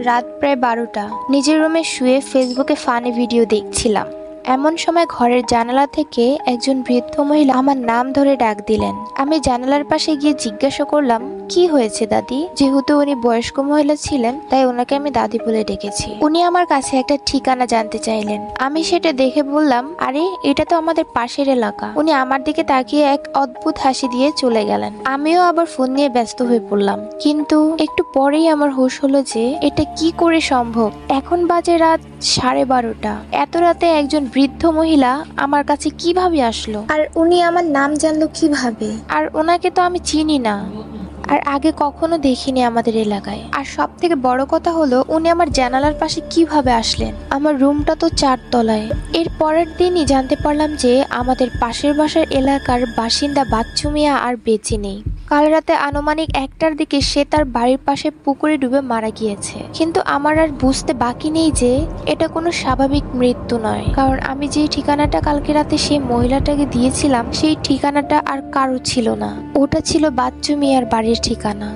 রাত প্রায় 12টা। নিজের রুমে শুয়ে ফেসবুকে ফানি ভিডিও দেখছিলাম। এমন সময় ঘরের জানালা থেকে একজন বৃদ্ধ মহিলা আমার নাম ধরে ডাক দিলেন। আমি জানালার পাশে গিয়ে জিজ্ঞাসা করলাম, কি হয়েছে দাদি? যেহেতু উনি বয়স্ক মহিলা ছিলেন তাই ওনাকে আমি দাদি বলে ডেকেছি। উনি আমার কাছে একটা ঠিকানা জানতে চাইলেন। আমি সেটা দেখে বললাম, আরে এটা তো আমাদের পাশের এলাকা। উনি আমার দিকে তাকিয়ে এক অদ্ভুত হাসি দিয়ে চলে গেলেন। আমিও আবার ফোন নিয়ে ব্যস্ত হয়ে পড়লাম, কিন্তু একটু পরেই আমার হুঁশ হলো যে এটা কি করে সম্ভব। এখন বাজে রাত 12:30। এত রাতে একজন বৃদ্ধ মহিলা আমার কাছে কিভাবে আসলো, আর উনি আমার নাম জানলো কিভাবে? আর ওনাকে তো আমি চিনি না, আর আগে কখনো দেখিনি আমাদের এলাকায়। আর সব থেকে বড় কথা হলো, উনি আমার জানালার পাশে কিভাবে আসলেন? আমার রুমটা তো 4 তলায়। এর পরের দিনই জানতে পারলাম যে আমাদের পাশের বাসার এলাকার বাসিন্দা বাচ্চু মিয়া আর বেঁচে নেই। কাল রাতে আনুমানিক 1টার দিকে সে তার বাড়ির পাশে পুকুরে ডুবে মারা গিয়েছে। কিন্তু আমার আর বুঝতে বাকি নেই যে এটা কোনো স্বাভাবিক মৃত্যু নয়, কারণ আমি যে ঠিকানাটা কালকে রাতে সেই মহিলাটাকে দিয়েছিলাম সেই ঠিকানাটা আর কারো ছিল না। ওটা ছিল বাচ্চু মিয়ার বাড়ির ঠিকানা।